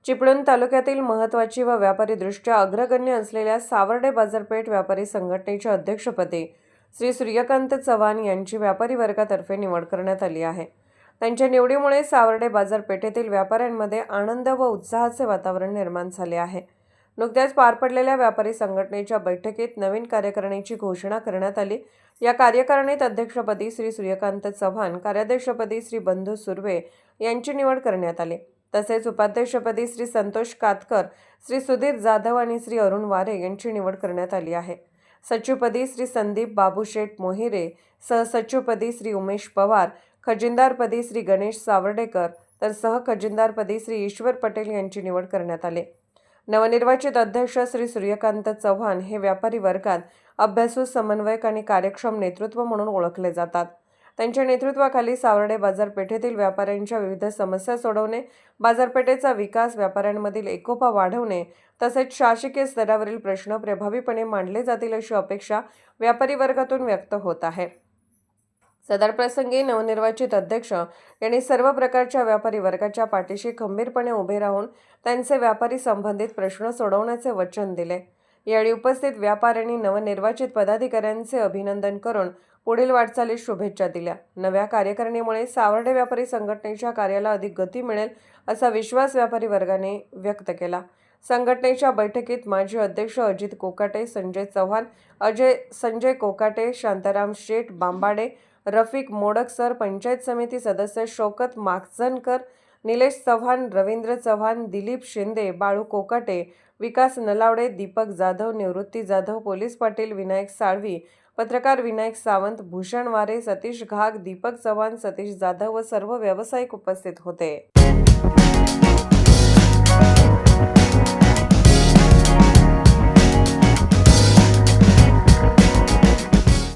चिपळूण तालुक्यातील महत्त्वाची व व्यापारीदृष्ट्या अग्रगण्य असलेल्या सावर्डे बाजारपेठ व्यापारी संघटनेच्या अध्यक्षपदी श्री सूर्यकांत चव्हाण यांची व्यापारी वर्गातर्फे निवड करण्यात आली आहे। त्यांच्या निवडीमुळे सावर्डे बाजारपेठेतील व्यापाऱ्यांमध्ये आनंद व उत्साहाचे वातावरण निर्माण झाले आहे। नुकत्याच पार पडलेल्या व्यापारी संघटनेच्या बैठकीत नवीन कार्यकारिणीची घोषणा करण्यात आली। या कार्यकारिणीत अध्यक्षपदी श्री सूर्यकांत चव्हाण, कार्याध्यक्षपदी श्री बंधू सुर्वे यांची निवड करण्यात आली। तसेच उपाध्यक्षपदी श्री संतोष कातकर, श्री सुधीर जाधव आणि श्री अरुण वारे यांची निवड करण्यात आली आहे। सचिवपदी श्री संदीप बाबूशेठ मोहिरे, सहसचिवपदी श्री उमेश पवार, खजिनदारपदी श्री गणेश सावर्डेकर तर सहखजिनदारपदी श्री ईश्वर पटेल यांची निवड करण्यात आली। नवनिर्वाचित अध्यक्ष श्री सूर्यकांत चव्हाण हे व्यापारी वर्गात अभ्यासू, समन्वयक आणि कार्यक्षम नेतृत्व म्हणून ओळखले जातात। त्यांच्या नेतृत्वाखाली सावर्डे बाजारपेठेतील व्यापाऱ्यांच्या विविध समस्या सोडवणे, बाजारपेठेचा विकास, व्यापाऱ्यांमधील एकोपा वाढवणे तसेच शासकीय स्तरावरील प्रश्न प्रभावीपणे मांडले जातील अशी अपेक्षा व्यापारी वर्गातून व्यक्त होत आहे। सदर प्रसंगी नवनिर्वाचित अध्यक्ष यांनी सर्व प्रकारच्या व्यापारी वर्गाच्या पाठीशी खंबीरपणे उभे राहून त्यांचे व्यापारी संबंधित प्रश्न सोडवण्याचे वचन दिले। यावेळी उपस्थित व्यापाऱ्यांनी नवनिर्वाचित पदाधिकाऱ्यांचे अभिनंदन करून पुढील वाटचालीस शुभेच्छा दिल्या। नव्या कार्यकारिणीमुळे सावर्डे व्यापारी संघटनेच्या कार्याला अधिक गती मिळेल असा विश्वास व्यापारी वर्गाने व्यक्त केला। संघटनेच्या बैठकीत माजी अध्यक्ष अजित कोकाटे, संजय चव्हाण, संजय कोकाटे, शांताराम शेठ बांबाडे, रफिक मोडक सर, पंचायत समिती सदस्य शौकत माखजनकर, निलेश चव्हाण, रवींद्र चव्हाण, दिलीप शिंदे, बाळू कोकाटे, विकास नलावडे, दीपक जाधव, निवृत्ती जाधव, पोलीस पाटील विनायक साळवी, पत्रकार विनायक सावंत, भूषण वारे, सतीश घाग, दीपक चव्हाण, सतीश जाधव व सर्व व्यावसायिक उपस्थित होते।